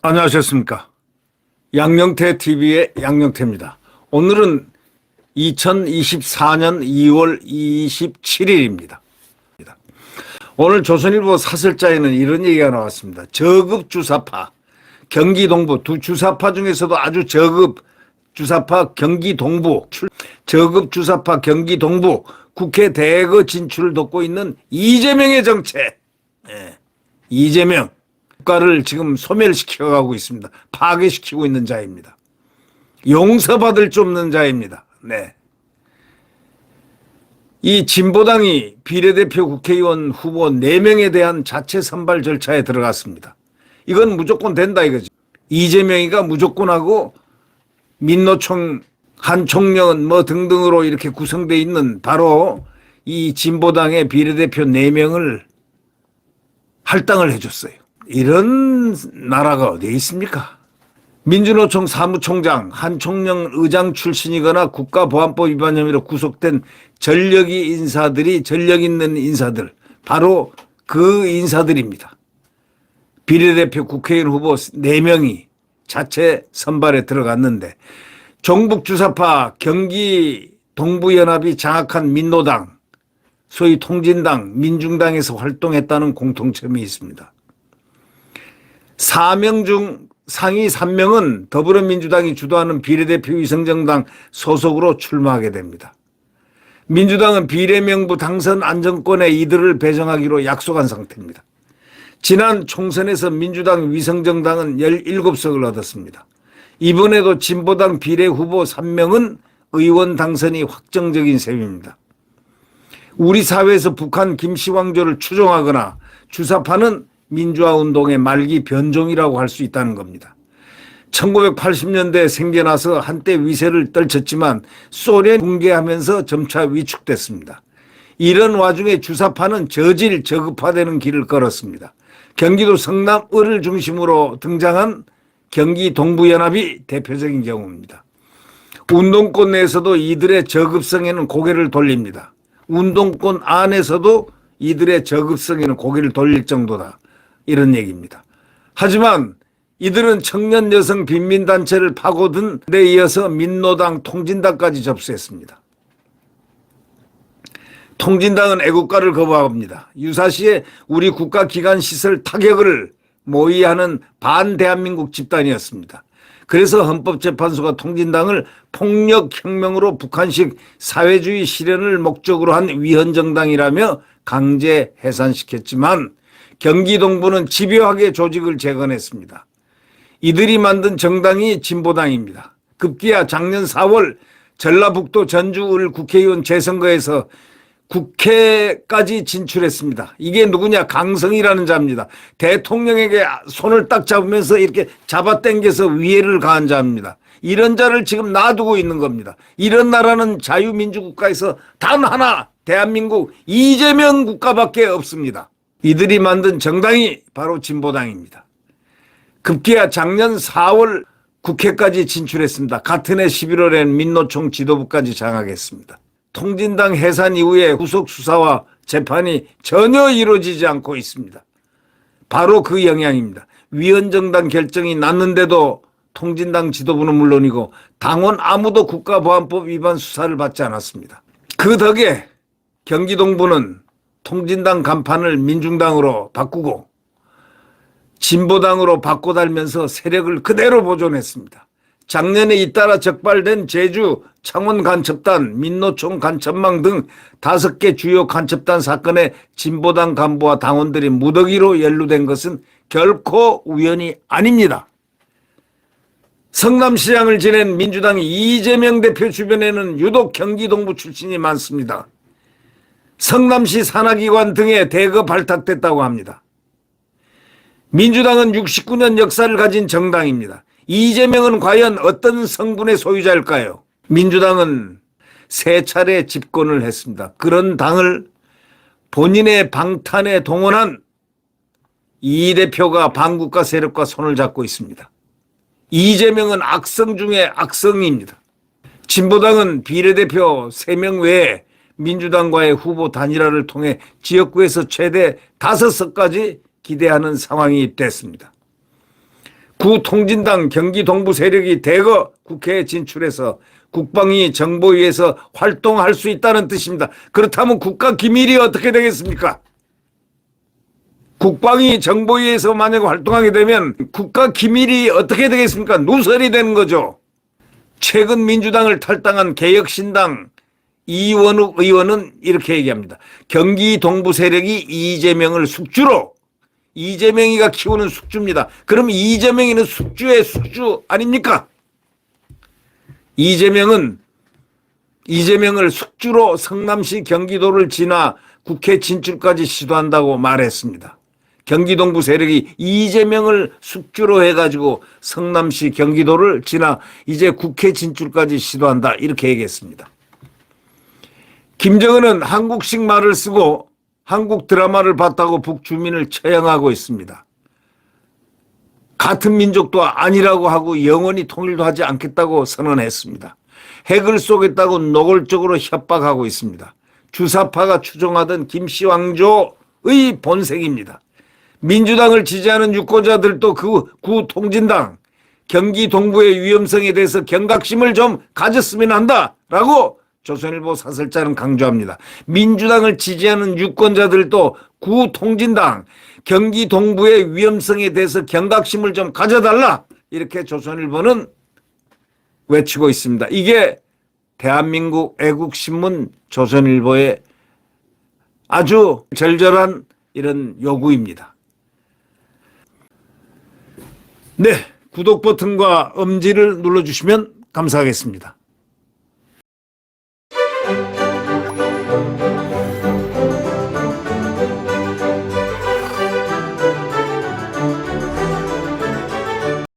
안녕하셨습니까? 양영태 TV의 양영태입니다. 오늘은 2024년 2월 27일입니다. 오늘 조선일보 사설자에는 이런 얘기가 나왔습니다. 저급 주사파, 경기 동부, 두 주사파 중에서도 아주 저급 주사파 경기 동부, 저급 주사파 경기 동부 국회 대거 진출을 돕고 있는 이재명의 정체. 이재명. 국가를 지금 소멸시켜가고 있습니다. 파괴시키고 있는 자입니다. 용서받을 수 없는 자입니다. 네. 이 진보당이 비례대표 국회의원 후보 4명에 대한 자체 선발 절차에 들어갔습니다. 이건 무조건 된다 이거지. 이재명이가 무조건 하고 민노총, 한총련 뭐 등등으로 이렇게 구성되어 있는 바로 이 진보당의 비례대표 4명을 할당을 해줬어요. 이런 나라가 어디에 있습니까? 민주노총 사무총장, 한총련 의장 출신이거나 국가보안법 위반 혐의로 구속된 전력 있는 인사들, 바로 그 인사들입니다. 비례대표 국회의원 후보 4명이 자체 선발에 들어갔는데 종북주사파 경기 동부연합이 장악한 민노당, 소위 통진당, 민중당에서 활동했다는 공통점이 있습니다. 4명 중 상위 3명은 더불어민주당이 주도하는 비례대표 위성정당 소속으로 출마하게 됩니다. 민주당은 비례명부 당선 안정권에 이들을 배정하기로 약속한 상태입니다. 지난 총선에서 민주당 위성정당은 17석을 얻었습니다. 이번에도 진보당 비례후보 3명은 의원 당선이 확정적인 셈입니다. 우리 사회에서 북한 김씨왕조를 추종하거나 주사파는 민주화운동의 말기 변종이라고 할 수 있다는 겁니다. 1980년대에 생겨나서 한때 위세를 떨쳤지만 소련 붕괴하면서 점차 위축됐습니다. 이런 와중에 주사파는 저급화되는 길을 걸었습니다. 경기도 성남을을 중심으로 등장한 경기 동부연합이 대표적인 경우입니다. 운동권 내에서도 이들의 저급성에는 고개를 돌립니다. 운동권 안에서도 이들의 저급성에는 고개를 돌릴 정도다. 이런 얘기입니다. 하지만 이들은 청년 여성 빈민단체를 파고든 데 이어서 민노당, 통진당까지 접수했습니다. 통진당은 애국가를 거부합니다. 유사시에 우리 국가기관 시설 타격을 모의하는 반대한민국 집단이었습니다. 그래서 헌법재판소가 통진당을 폭력혁명으로 북한식 사회주의 실현을 목적으로 한 위헌정당이라며 강제 해산시켰지만 경기 동부는 집요하게 조직을 재건했습니다. 이들이 만든 정당이 진보당입니다. 급기야 작년 4월 전라북도 전주을 국회의원 재선거에서 국회까지 진출했습니다. 이게 누구냐? 강성이라는 자입니다. 대통령에게 손을 딱 잡으면서 이렇게 잡아당겨서 위해를 가한 자입니다. 이런 자를 지금 놔두고 있는 겁니다. 이런 나라는 자유민주국가에서 단 하나, 대한민국 이재명 국가밖에 없습니다. 이들이 만든 정당이 바로 진보당입니다. 급기야 작년 4월 국회까지 진출했습니다. 같은 해 11월엔 민노총 지도부까지 장악했습니다. 통진당 해산 이후에 구속 수사와 재판이 전혀 이루어지지 않고 있습니다. 바로 그 영향입니다. 위헌정당 결정이 났는데도 통진당 지도부는 물론이고 당원 아무도 국가보안법 위반 수사를 받지 않았습니다. 그 덕에 경기 동부는 통진당 간판을 민중당으로 바꾸고 진보당으로 바꿔달면서 세력을 그대로 보존했습니다. 작년에 잇따라 적발된 제주 창원 간첩단, 민노총 간첩망 등 5개 주요 간첩단 사건에 진보당 간부와 당원들이 무더기로 연루된 것은 결코 우연이 아닙니다. 성남시장을 지낸 민주당의 이재명 대표 주변에는 유독 경기 동부 출신이 많습니다. 성남시 산하기관 등에 대거 발탁됐다고 합니다. 민주당은 69년 역사를 가진 정당입니다. 이재명은 과연 어떤 성분의 소유자일까요? 민주당은 3차례 집권을 했습니다. 그런 당을 본인의 방탄에 동원한 이 대표가 반국가 세력과 손을 잡고 있습니다. 이재명은 악성 중에 악성입니다. 진보당은 비례대표 3명 외에 민주당과의 후보 단일화를 통해 지역구에서 최대 5석까지 기대하는 상황이 됐습니다. 구통진당 경기 동부 세력이 대거 국회에 진출해서 국방위 정보위에서 활동할 수 있다는 뜻입니다. 그렇다면 국가기밀이 어떻게 되겠습니까? 국방위 정보위에서 만약 활동하게 되면 국가기밀이 어떻게 되겠습니까? 누설이 되는 거죠. 최근 민주당을 탈당한 개혁신당 이원욱 의원은 이렇게 얘기합니다. 경기 동부 세력이 이재명을 숙주로, 이재명이가 키우는 숙주입니다. 그럼 이재명이는 숙주의 숙주 아닙니까? 이재명을 숙주로 성남시 경기도를 지나 국회 진출까지 시도한다고 말했습니다. 경기 동부 세력이 이재명을 숙주로 해가지고 성남시 경기도를 지나 이제 국회 진출까지 시도한다 이렇게 얘기했습니다. 김정은은 한국식 말을 쓰고 한국 드라마를 봤다고 북주민을 처형하고 있습니다. 같은 민족도 아니라고 하고 영원히 통일도 하지 않겠다고 선언했습니다. 핵을 쏘겠다고 노골적으로 협박하고 있습니다. 주사파가 추종하던 김씨왕조의 본색입니다. 민주당을 지지하는 유권자들도 그 구통진당 경기 동부의 위험성에 대해서 경각심을 좀 가졌으면 한다라고 조선일보 사설자는 강조합니다. 민주당을 지지하는 유권자들도 구통진당 경기 동부의 위험성에 대해서 경각심을 좀 가져달라 이렇게 조선일보는 외치고 있습니다. 이게 대한민국 애국신문 조선일보의 아주 절절한 이런 요구입니다. 네, 구독 버튼과 엄지를 눌러주시면 감사하겠습니다.